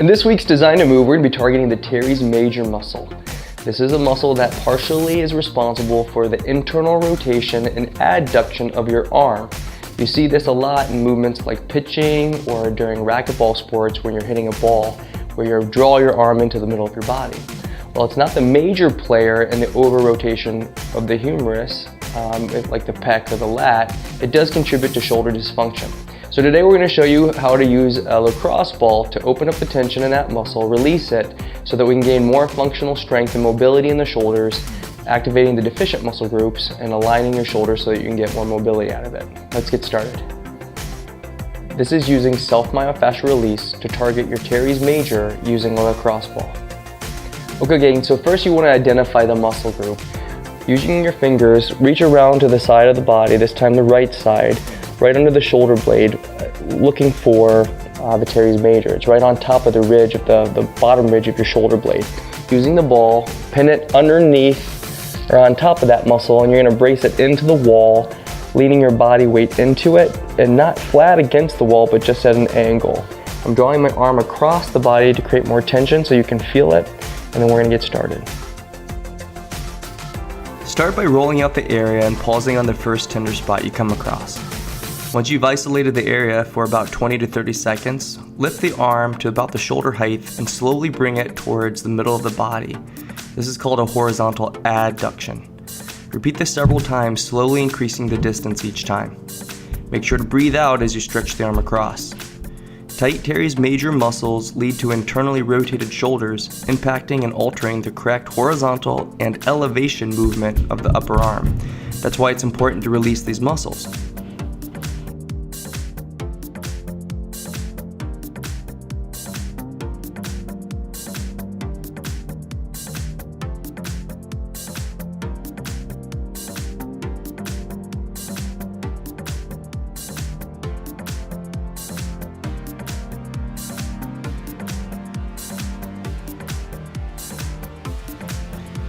In this week's Design to Move, we're going to be targeting the teres major muscle. This is a muscle that partially is responsible for the internal rotation and adduction of your arm. You see this a lot in movements like pitching or during racquetball sports when you're hitting a ball, where you draw your arm into the middle of your body. Well, it's not the major player in the over-rotation of the humerus, like the pec or the lat. It does contribute to shoulder dysfunction. So today we're going to show you how to use a lacrosse ball to open up the tension in that muscle, release it, so that we can gain more functional strength and mobility in the shoulders, activating the deficient muscle groups and aligning your shoulders so that you can get more mobility out of it. Let's get started. This is using self-myofascial release to target your teres major using a lacrosse ball. Okay gang, so first you want to identify the muscle group. Using your fingers, reach around to the side of the body, this time the right side, right under the shoulder blade, looking for the teres major. It's right on top of the ridge of the bottom ridge of your shoulder blade. Using the ball, pin it underneath or on top of that muscle, and you're going to brace it into the wall, leaning your body weight into it and not flat against the wall, but just at an angle. I'm drawing my arm across the body to create more tension so you can feel it, and then we're going to get started. Start by rolling out the area and pausing on the first tender spot you come across. Once you've isolated the area for about 20 to 30 seconds, lift the arm to about the shoulder height and slowly bring it towards the middle of the body. This is called a horizontal adduction. Repeat this several times, slowly increasing the distance each time. Make sure to breathe out as you stretch the arm across. Tight teres major muscles lead to internally rotated shoulders, impacting and altering the correct horizontal and elevation movement of the upper arm. That's why it's important to release these muscles.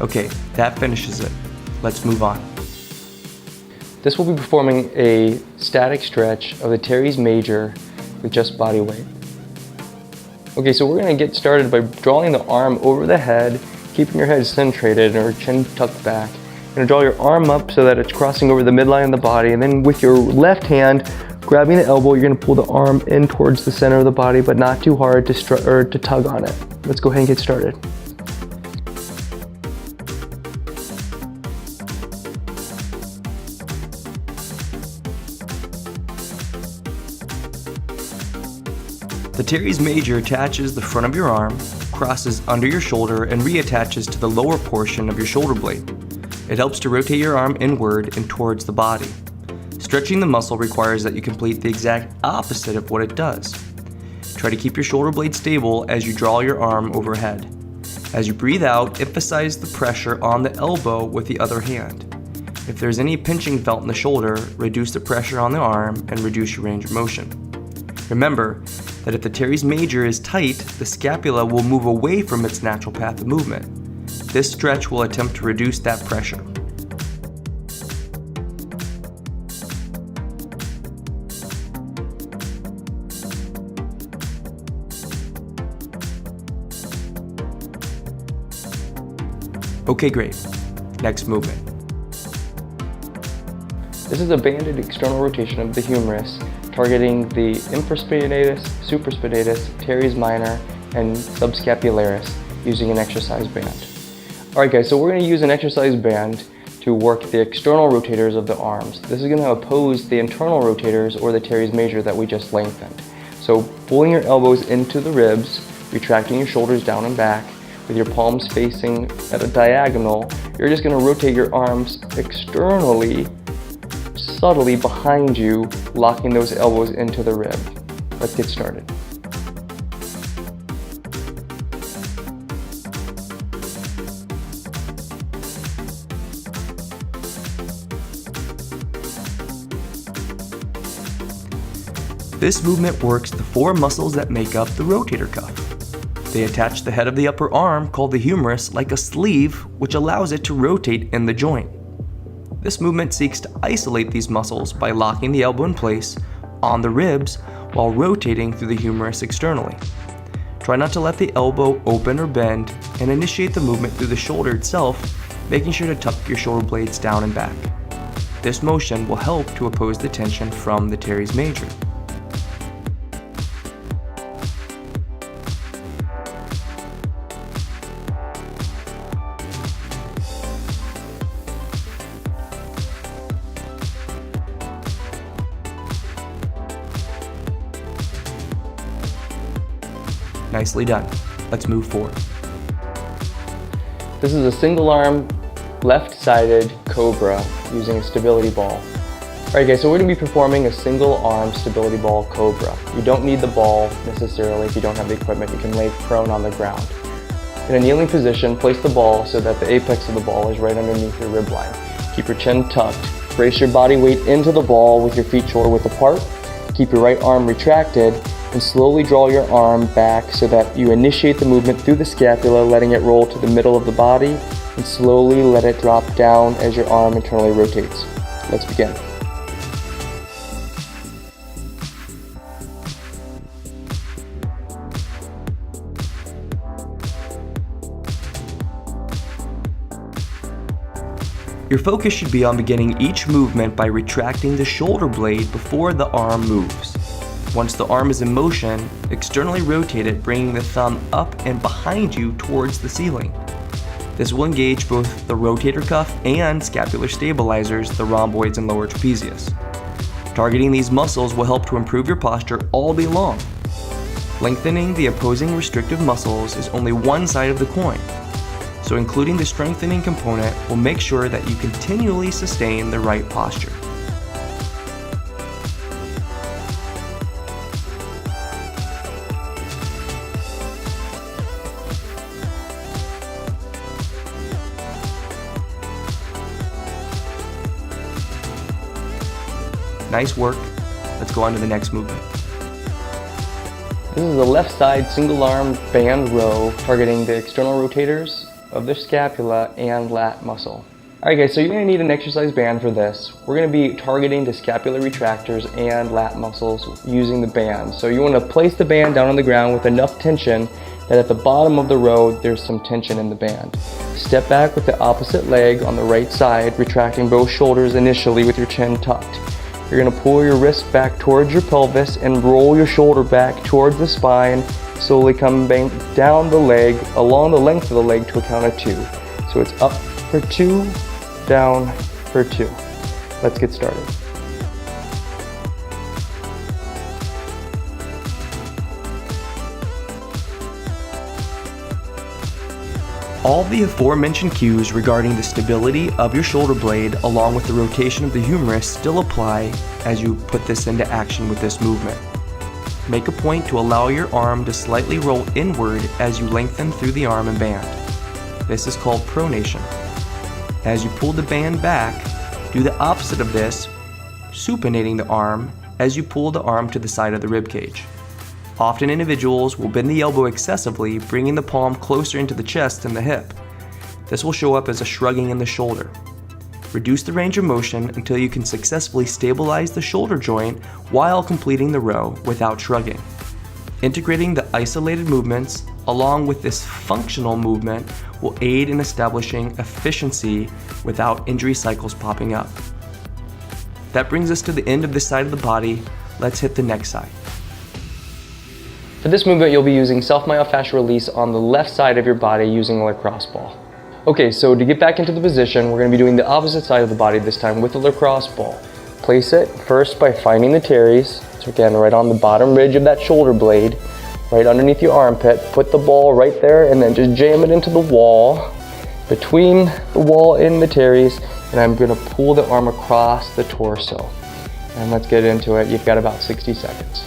Okay, that finishes it. Let's move on. This will be performing a static stretch of the teres major with just body weight. Okay, so we're going to get started by drawing the arm over the head, keeping your head centrated or chin tucked back. You're going to draw your arm up so that it's crossing over the midline of the body, and then with your left hand, grabbing the elbow, you're going to pull the arm in towards the center of the body, but not too hard to tug on it. Let's go ahead and get started. The teres major attaches the front of your arm, crosses under your shoulder, and reattaches to the lower portion of your shoulder blade. It helps to rotate your arm inward and towards the body. Stretching the muscle requires that you complete the exact opposite of what it does. Try to keep your shoulder blade stable as you draw your arm overhead. As you breathe out, emphasize the pressure on the elbow with the other hand. If there's any pinching felt in the shoulder, reduce the pressure on the arm and reduce your range of motion. Remember that if the teres major is tight, the scapula will move away from its natural path of movement. This stretch will attempt to reduce that pressure. Okay, great. Next movement. This is a banded external rotation of the humerus, targeting the infraspinatus, supraspinatus, teres minor, and subscapularis using an exercise band. Alright guys, so we're going to use an exercise band to work the external rotators of the arms. This is going to oppose the internal rotators or the teres major that we just lengthened. So pulling your elbows into the ribs, retracting your shoulders down and back, with your palms facing at a diagonal, you're just going to rotate your arms externally, subtly behind you, locking those elbows into the rib. Let's get started. This movement works the four muscles that make up the rotator cuff. They attach the head of the upper arm, called the humerus, like a sleeve, which allows it to rotate in the joint. This movement seeks to isolate these muscles by locking the elbow in place on the ribs while rotating through the humerus externally. Try not to let the elbow open or bend, and initiate the movement through the shoulder itself, making sure to tuck your shoulder blades down and back. This motion will help to oppose the tension from the teres major. Nicely done. Let's move forward. This is a single arm, left-sided cobra using a stability ball. Alright guys, so we're going to be performing a single arm stability ball cobra. You don't need the ball necessarily if you don't have the equipment. You can lay prone on the ground. In a kneeling position, place the ball so that the apex of the ball is right underneath your rib line. Keep your chin tucked. Brace your body weight into the ball with your feet shoulder width apart. Keep your right arm retracted and slowly draw your arm back so that you initiate the movement through the scapula, letting it roll to the middle of the body, and slowly let it drop down as your arm internally rotates. Let's begin. Your focus should be on beginning each movement by retracting the shoulder blade before the arm moves. Once the arm is in motion, externally rotate it, bringing the thumb up and behind you towards the ceiling. This will engage both the rotator cuff and scapular stabilizers, the rhomboids and lower trapezius. Targeting these muscles will help to improve your posture all day long. Lengthening the opposing restrictive muscles is only one side of the coin, so including the strengthening component will make sure that you continually sustain the right posture. Nice work. Let's go on to the next movement. This is a left side single arm band row targeting the external rotators of the scapula and lat muscle. Alright guys, so you're going to need an exercise band for this. We're going to be targeting the scapular retractors and lat muscles using the band. So you want to place the band down on the ground with enough tension that at the bottom of the row there's some tension in the band. Step back with the opposite leg on the right side, retracting both shoulders initially with your chin tucked. You're going to pull your wrist back towards your pelvis and roll your shoulder back towards the spine, slowly come down the leg, along the length of the leg to a count of 2. So it's up for 2, down for 2. Let's get started. All the aforementioned cues regarding the stability of your shoulder blade along with the rotation of the humerus still apply as you put this into action with this movement. Make a point to allow your arm to slightly roll inward as you lengthen through the arm and band. This is called pronation. As you pull the band back, do the opposite of this, supinating the arm as you pull the arm to the side of the rib cage. Often individuals will bend the elbow excessively, bringing the palm closer into the chest and the hip. This will show up as a shrugging in the shoulder. Reduce the range of motion until you can successfully stabilize the shoulder joint while completing the row without shrugging. Integrating the isolated movements along with this functional movement will aid in establishing efficiency without injury cycles popping up. That brings us to the end of this side of the body. Let's hit the next side. For this movement, you'll be using self-myofascial release on the left side of your body using a lacrosse ball. Okay, so to get back into the position, we're going to be doing the opposite side of the body this time with the lacrosse ball. Place it first by finding the teres, so again, right on the bottom ridge of that shoulder blade, right underneath your armpit. Put the ball right there and then just jam it into the wall, between the wall and the teres, and I'm going to pull the arm across the torso. And let's get into it. You've got about 60 seconds.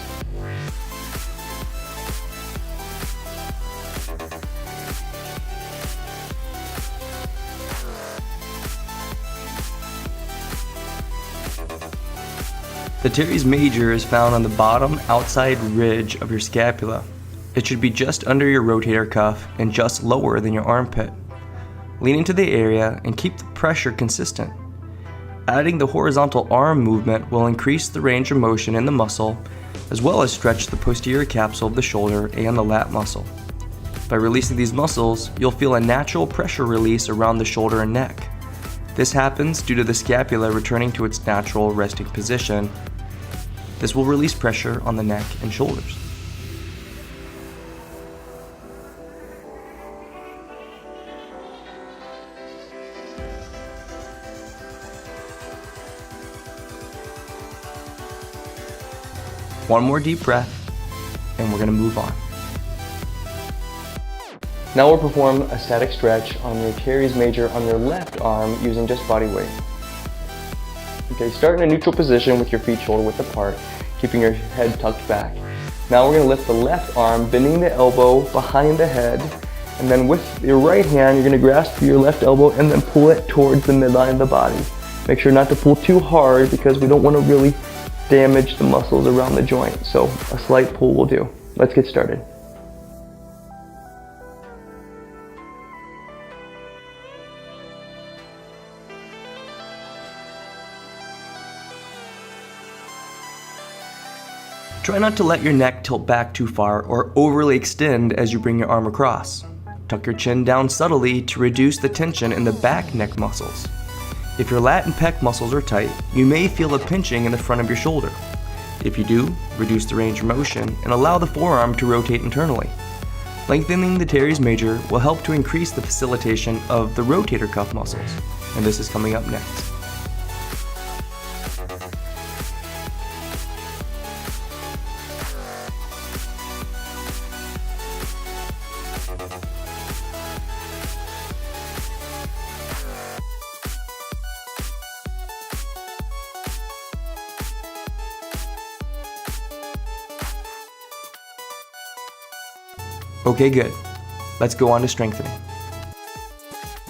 The teres major is found on the bottom outside ridge of your scapula. It should be just under your rotator cuff and just lower than your armpit. Lean into the area and keep the pressure consistent. Adding the horizontal arm movement will increase the range of motion in the muscle as well as stretch the posterior capsule of the shoulder and the lat muscle. By releasing these muscles, you'll feel a natural pressure release around the shoulder and neck. This happens due to the scapula returning to its natural resting position. This will release pressure on the neck and shoulders. One more deep breath, and we're going to move on. Now we'll perform a static stretch on your teres major on your left arm using just body weight. Okay, start in a neutral position with your feet shoulder width apart, keeping your head tucked back. Now we're going to lift the left arm, bending the elbow behind the head, and then with your right hand, you're going to grasp your left elbow and then pull it towards the midline of the body. Make sure not to pull too hard because we don't want to really damage the muscles around the joint, so a slight pull will do. Let's get started. Try not to let your neck tilt back too far or overly extend as you bring your arm across. Tuck your chin down subtly to reduce the tension in the back neck muscles. If your lat and pec muscles are tight, you may feel a pinching in the front of your shoulder. If you do, reduce the range of motion and allow the forearm to rotate internally. Lengthening the teres major will help to increase the facilitation of the rotator cuff muscles, and this is coming up next. Okay, good. Let's go on to strengthening.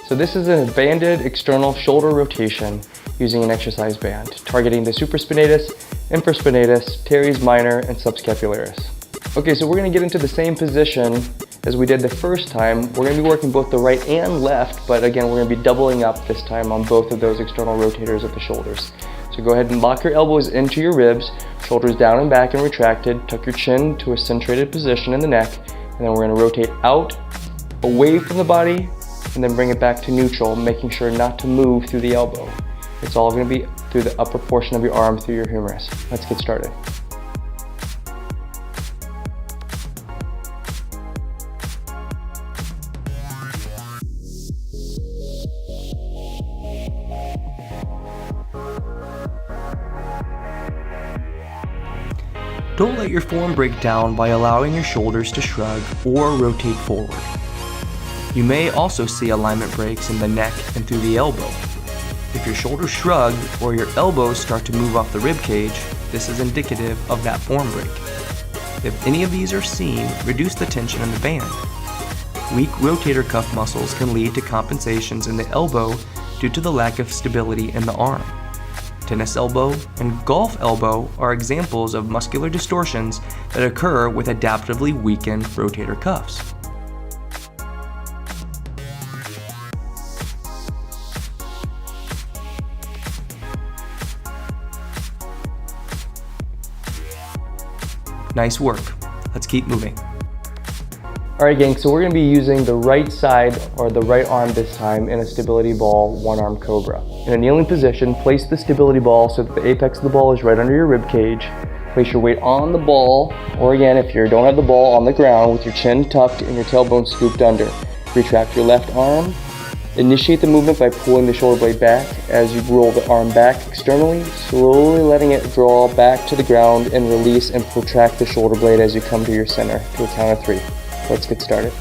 So this is an banded external shoulder rotation using an exercise band, targeting the supraspinatus, infraspinatus, teres minor, and subscapularis. Okay, so we're going to get into the same position as we did the first time. We're going to be working both the right and left, but again, we're going to be doubling up this time on both of those external rotators of the shoulders. So go ahead and lock your elbows into your ribs, shoulders down and back and retracted, tuck your chin to a centrated position in the neck, and then we're going to rotate out, away from the body, and then bring it back to neutral, making sure not to move through the elbow. It's all going to be through the upper portion of your arm through your humerus. Let's get started. Don't let your form break down by allowing your shoulders to shrug or rotate forward. You may also see alignment breaks in the neck and through the elbow. If your shoulders shrug or your elbows start to move off the rib cage, this is indicative of that form break. If any of these are seen, reduce the tension in the band. Weak rotator cuff muscles can lead to compensations in the elbow due to the lack of stability in the arm. Tennis elbow and golf elbow are examples of muscular distortions that occur with adaptively weakened rotator cuffs. Nice work. Let's keep moving. Alright gang, so we're going to be using the right side or the right arm this time in a stability ball one-arm cobra. In a kneeling position, place the stability ball so that the apex of the ball is right under your rib cage. Place your weight on the ball, or again, if you don't have the ball, on the ground with your chin tucked and your tailbone scooped under. Retract your left arm. Initiate the movement by pulling the shoulder blade back as you roll the arm back externally, slowly letting it draw back to the ground and release and protract the shoulder blade as you come to your center to a count of 3. Let's get started.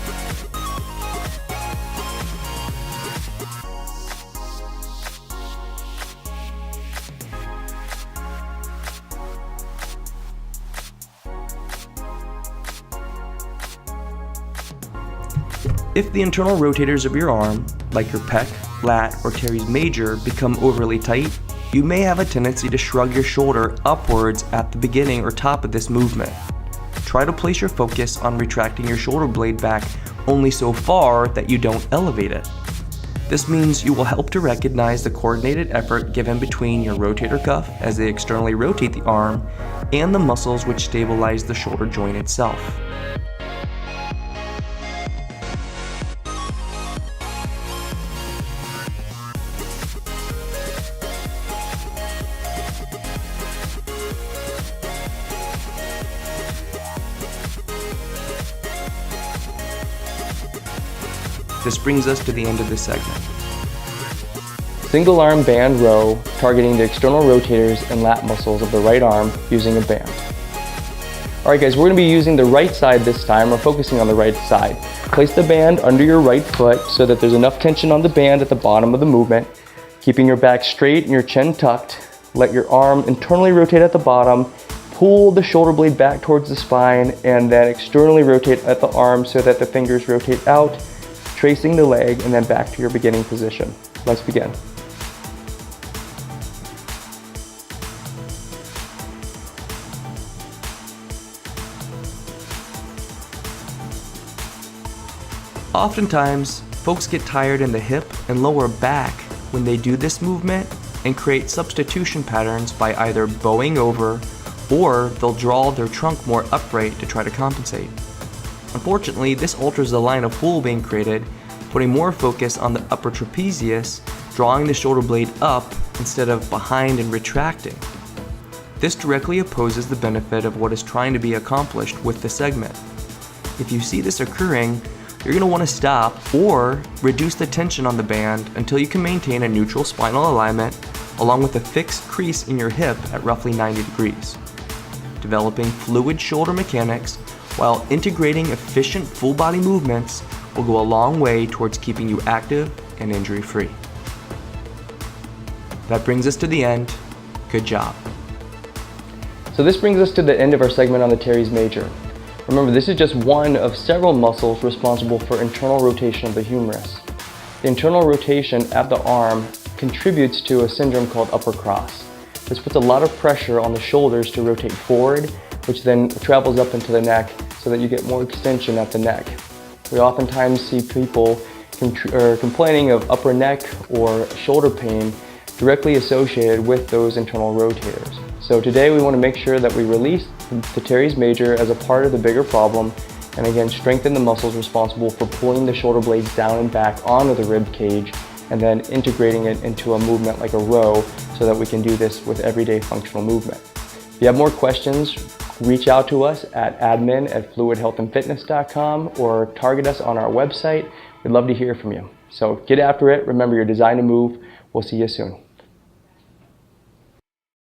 If the internal rotators of your arm, like your pec, lat, or teres major, become overly tight, you may have a tendency to shrug your shoulder upwards at the beginning or top of this movement. Try to place your focus on retracting your shoulder blade back only so far that you don't elevate it. This means you will help to recognize the coordinated effort given between your rotator cuff as they externally rotate the arm and the muscles which stabilize the shoulder joint itself. This brings us to the end of this segment. Single arm band row, targeting the external rotators and lat muscles of the right arm using a band. Alright guys, we're going to be using the right side this time. We're focusing on the right side. Place the band under your right foot so that there's enough tension on the band at the bottom of the movement. Keeping your back straight and your chin tucked. Let your arm internally rotate at the bottom. Pull the shoulder blade back towards the spine and then externally rotate at the arm so that the fingers rotate out, tracing the leg and then back to your beginning position. Let's begin. Oftentimes, folks get tired in the hip and lower back when they do this movement and create substitution patterns by either bowing over or they'll draw their trunk more upright to try to compensate. Unfortunately, this alters the line of pull being created, putting more focus on the upper trapezius, drawing the shoulder blade up instead of behind and retracting. This directly opposes the benefit of what is trying to be accomplished with the segment. If you see this occurring, you're going to want to stop or reduce the tension on the band until you can maintain a neutral spinal alignment along with a fixed crease in your hip at roughly 90 degrees. Developing fluid shoulder mechanics while integrating efficient full body movements will go a long way towards keeping you active and injury-free. That brings us to the end. Good job. So this brings us to the end of our segment on the teres major. Remember, this is just one of several muscles responsible for internal rotation of the humerus. The internal rotation at the arm contributes to a syndrome called upper cross. This puts a lot of pressure on the shoulders to rotate forward, which then travels up into the neck so that you get more extension at the neck. We oftentimes see people complaining of upper neck or shoulder pain directly associated with those internal rotators. So today we want to make sure that we release the teres major as a part of the bigger problem and again strengthen the muscles responsible for pulling the shoulder blades down and back onto the rib cage and then integrating it into a movement like a row so that we can do this with everyday functional movement. If you have more questions, reach out to us at admin@fluidhealthandfitness.com or target us on our website. We'd love to hear from you. So get after it. Remember, you're designed to move. We'll see you soon.